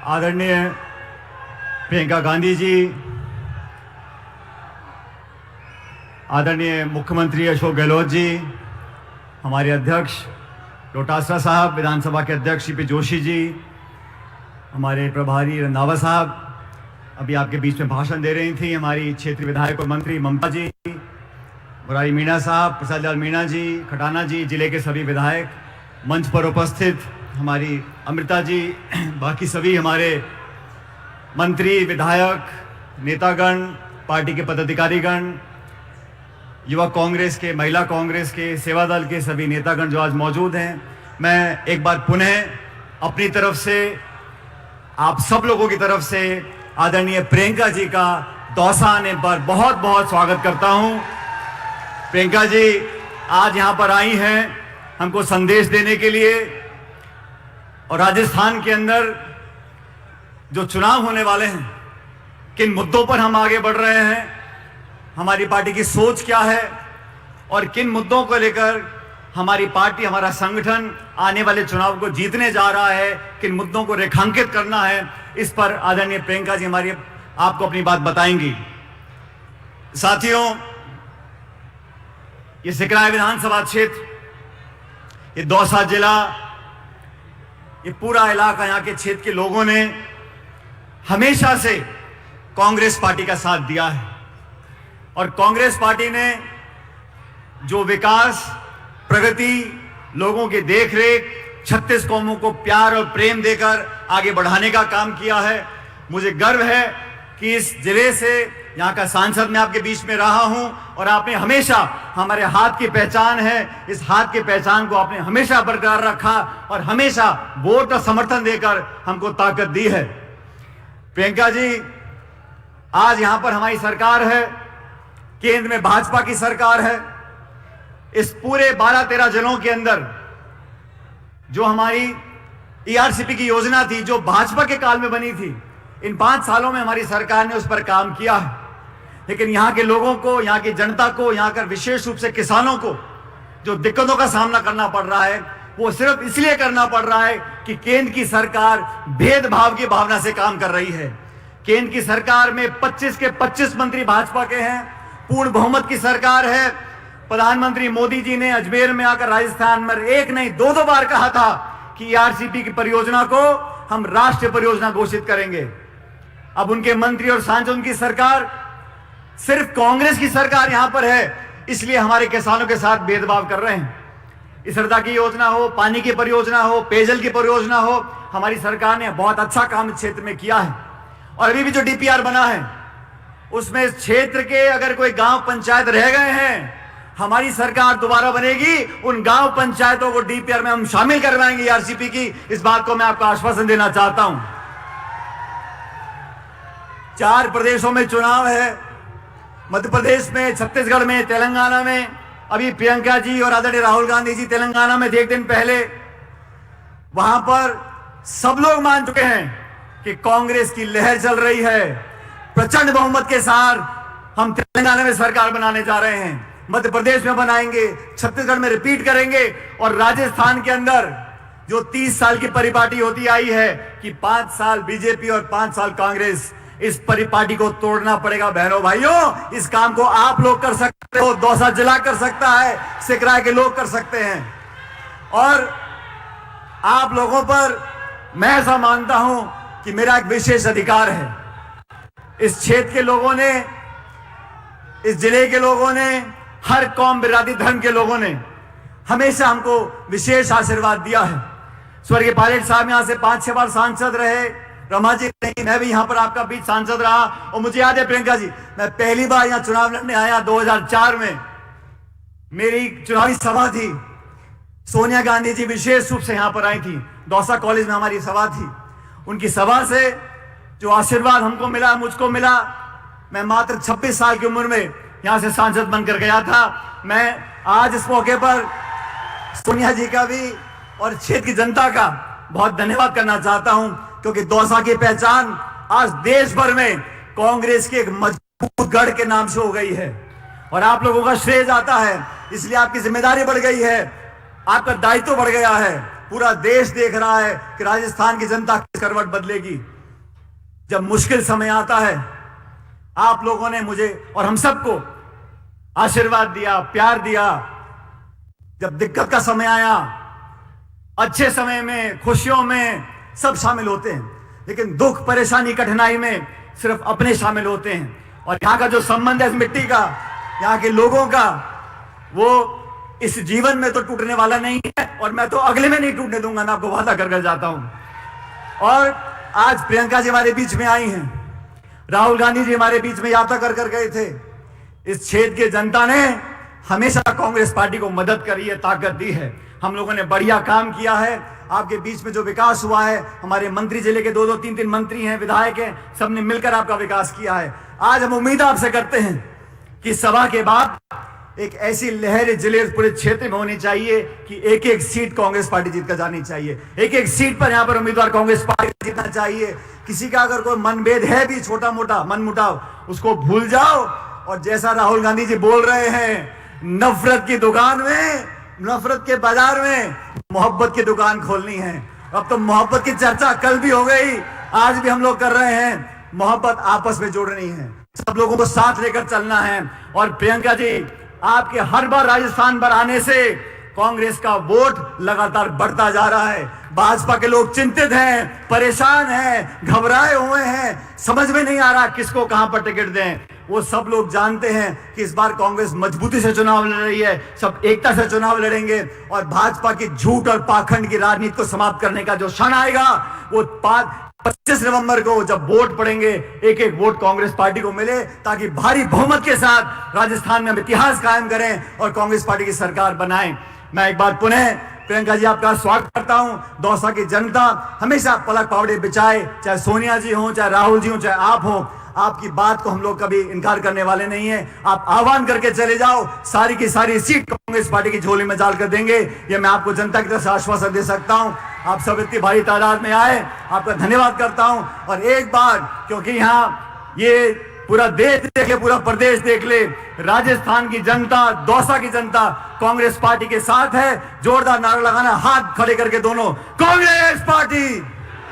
आदरणीय प्रियंका गांधी जी, आदरणीय मुख्यमंत्री अशोक गहलोत जी, हमारे अध्यक्ष डोटासरा साहब, विधानसभा के अध्यक्ष श्री पी जोशी जी, हमारे प्रभारी रंधावा साहब अभी आपके बीच में भाषण दे रही थी, हमारी क्षेत्रीय विधायक और मंत्री ममता जी, मुरारी मीणा साहब, प्रसाद लाल मीणा जी, खटाना जी, जिले के सभी विधायक, मंच पर उपस्थित हमारी अमृता जी, बाकी सभी हमारे मंत्री, विधायक, नेतागण, पार्टी के पदाधिकारीगण, युवा कांग्रेस के, महिला कांग्रेस के, सेवा दल के सभी नेतागण जो आज मौजूद हैं, मैं एक बार पुनः अपनी तरफ से, आप सब लोगों की तरफ से आदरणीय प्रियंका जी का दौसा आने पर बहुत बहुत स्वागत करता हूं। प्रियंका जी आज यहां पर आई हैं हमको संदेश देने के लिए, और राजस्थान के अंदर जो चुनाव होने वाले हैं, किन मुद्दों पर हम आगे बढ़ रहे हैं, हमारी पार्टी की सोच क्या है और किन मुद्दों को लेकर हमारी पार्टी, हमारा संगठन आने वाले चुनाव को जीतने जा रहा है, किन मुद्दों को रेखांकित करना है, इस पर आदरणीय प्रियंका जी हमारी आपको अपनी बात बताएंगी। साथियों, ये सिकराय विधानसभा क्षेत्र, ये दौसा जिला, ये पूरा इलाका, यहाँ के क्षेत्र के लोगों ने हमेशा से कांग्रेस पार्टी का साथ दिया है, और कांग्रेस पार्टी ने जो विकास, प्रगति, लोगों की देखरेख, 36 कौमों को प्यार और प्रेम देकर आगे बढ़ाने का काम किया है। मुझे गर्व है कि इस जिले से, यहाँ का सांसद मैं आपके बीच में रहा हूं, और आपने हमेशा, हमारे हाथ की पहचान है, इस हाथ की पहचान को आपने हमेशा बरकरार रखा और हमेशा वोट और समर्थन देकर हमको ताकत दी है। प्रियंका जी, आज यहां पर हमारी सरकार है, केंद्र में भाजपा की सरकार है। इस पूरे 12-13 जिलों के अंदर जो हमारी ईआरसीपी की योजना थी, जो भाजपा के काल में बनी थी, इन 5 सालों में हमारी सरकार ने उस पर काम किया है। लेकिन यहाँ के लोगों को, यहाँ की जनता को, यहाँ कर विशेष रूप से किसानों को जो दिक्कतों का सामना करना पड़ रहा है, वो सिर्फ इसलिए करना पड़ रहा है कि केंद्र की सरकार भेदभाव की भावना से काम कर रही है। केंद्र की सरकार में 25 के 25 मंत्री भाजपा के हैं, पूर्ण बहुमत की सरकार है। प्रधानमंत्री मोदी जी ने अजमेर में आकर राजस्थान में एक नहीं 2 बार कहा था कि ईआरसीपी की परियोजना को हम राष्ट्रीय परियोजना घोषित करेंगे। अब उनके मंत्री और सांसद, उनकी सरकार, सिर्फ कांग्रेस की सरकार यहां पर है, इसलिए हमारे किसानों के साथ भेदभाव कर रहे हैं। इस हरदा की योजना हो, पानी की परियोजना हो, पेयजल की परियोजना हो, हमारी सरकार ने बहुत अच्छा काम इस क्षेत्र में किया है। और अभी भी जो डीपीआर बना है, उसमें इस क्षेत्र के अगर कोई गांव पंचायत रह गए हैं, हमारी सरकार दोबारा बनेगी, उन गांव पंचायतों को डीपीआर में हम शामिल करवाएंगे ईआरसीपी की। इस बात को मैं आपको आश्वासन देना चाहता हूं। 4 प्रदेशों में चुनाव है, मध्य प्रदेश में, छत्तीसगढ़ में, तेलंगाना में। अभी प्रियंका जी और आदरणीय राहुल गांधी जी तेलंगाना में थे 1 दिन पहले। वहां पर सब लोग मान चुके हैं कि कांग्रेस की लहर चल रही है। प्रचंड बहुमत के साथ हम तेलंगाना में सरकार बनाने जा रहे हैं, मध्य प्रदेश में बनाएंगे, छत्तीसगढ़ में रिपीट करेंगे, और राजस्थान के अंदर जो 30 साल की परिपाटी होती आई है कि 5 साल बीजेपी और 5 साल कांग्रेस, इस परिपाटी को तोड़ना पड़ेगा। बहनों भाइयों, इस काम को आप लोग कर सकते हो, दौसा जिला कर सकता है, सिकराय के लोग कर सकते हैं। और आप लोगों पर मैं ऐसा मानता हूं कि मेरा एक विशेष अधिकार है। इस क्षेत्र के लोगों ने, इस जिले के लोगों ने, हर कौम, बिरादरी, धर्म के लोगों ने हमेशा हमको विशेष आशीर्वाद दिया है। स्वर्गीय पायलट साहब यहां से 5-6 बार सांसद रहे, रमा जी नहीं, मैं भी यहां पर आपका बीच सांसद रहा। और मुझे याद है प्रियंका जी, मैं पहली बार यहां चुनाव लड़ने आया 2004 में, मेरी चुनावी सभा थी, सोनिया गांधी जी विशेष रूप से यहां पर आई थी, दौसा कॉलेज में हमारी सभा थी। उनकी सभा से जो आशीर्वाद हमको मिला, मुझको मिला, मैं मात्र 26 साल की उम्र में यहां से सांसद बनकर गया था। मैं आज इस मौके पर सोनिया जी का भी और क्षेत्र की जनता का बहुत धन्यवाद करना चाहता हूं, क्योंकि दौसा की पहचान आज देश भर में कांग्रेस के एक मजबूत गढ़ के नाम से हो गई है, और आप लोगों का श्रेय जाता है, इसलिए आपकी जिम्मेदारी बढ़ गई है। आपका दायित्व बढ़ गया है। पूरा देश देख रहा है कि राजस्थान की जनता किस करवट बदलेगी। जब मुश्किल समय आता है, आप लोगों ने मुझे और हम सबको आशीर्वाद दिया, प्यार दिया। जब दिक्कत का समय आया, अच्छे समय में, खुशियों में सब शामिल होते हैं, लेकिन दुख, परेशानी, कठिनाई में सिर्फ अपने शामिल होते हैं। और यहां का जो संबंध है इस मिट्टी का, यहां के लोगों का, वो इस जीवन में तो टूटने वाला नहीं है और मैं तो अगले में नहीं टूटने दूंगा, मैं आपको वादा कर जाता हूं। और आज प्रियंका जी हमारे बीच में आई हैं, राहुल गांधी जी हमारे बीच में यात्रा कर गए थे। इस क्षेत्र की जनता ने हमेशा कांग्रेस पार्टी को मदद करी है, ताकत दी है। हम लोगों ने बढ़िया काम किया है। आपके बीच में जो विकास हुआ है, हमारे मंत्री, जिले के 2-2, 3-3 मंत्री हैं, विधायक हैं, सबने मिलकर आपका विकास किया है। आज हम उम्मीद आपसे करते हैं कि सभा के बाद एक ऐसी लहर जिले पूरे क्षेत्र में होनी चाहिए कि एक एक सीट कांग्रेस पार्टी जीत कर जानी चाहिए। एक एक सीट पर यहां पर उम्मीदवार कांग्रेस पार्टी जीतना चाहिए। किसी का अगर कोई मनभेद है भी, छोटा मोटा मनमुटाव, उसको भूल जाओ। और जैसा राहुल गांधी जी बोल रहे हैं, नफरत की दुकान में, नफरत के बाजार में मोहब्बत की दुकान खोलनी है। अब तो मोहब्बत की चर्चा कल भी हो गई, आज भी हम लोग कर रहे हैं। मोहब्बत आपस में जोड़नी है, सब लोगों को साथ लेकर चलना है। और प्रियंका जी, आपके हर बार राजस्थान पर आने से कांग्रेस का वोट लगातार बढ़ता जा रहा है। भाजपा के लोग चिंतित हैं, परेशान हैं, घबराए हुए हैं, समझ में नहीं आ रहा किसको कहां पर टिकट दें। वो सब लोग जानते हैं कि इस बार कांग्रेस मजबूती से चुनाव लड़ रही है, सब एकता से चुनाव लड़ेंगे और भाजपा की झूठ और पाखंड की राजनीति को समाप्त करने का जो क्षण आएगा, वो 25 नवंबर को जब वोट पड़ेंगे, एक एक वोट कांग्रेस पार्टी को मिले, ताकि भारी बहुमत के साथ राजस्थान में हम इतिहास कायम करें और कांग्रेस पार्टी की सरकार बनाएं। मैं एक बार पुनः प्रियंका जी आपका स्वागत करता हूं। दौसा की जनता हमेशा पलक पावड़े बिछाए, चाहे सोनिया जी हो, चाहे राहुल जी हो, चाहे आप हो, आपकी बात को हम लोग कभी इनकार करने वाले नहीं है। आप आह्वान करके चले जाओ, सारी की सारी सीट कांग्रेस पार्टी की झोली में डाल कर देंगे, ये मैं आपको जनता की तरफ से आश्वासन दे सकता हूं। आप सब इतनी भारी तादाद में आए, आपका धन्यवाद करता हूं। और एक बार, क्योंकि यहाँ ये पूरा देश देख ले, पूरा प्रदेश देख ले, राजस्थान की जनता, दौसा की जनता कांग्रेस पार्टी के साथ है। जोरदार नारा लगाना, हाथ खड़े करके दोनों, कांग्रेस पार्टी।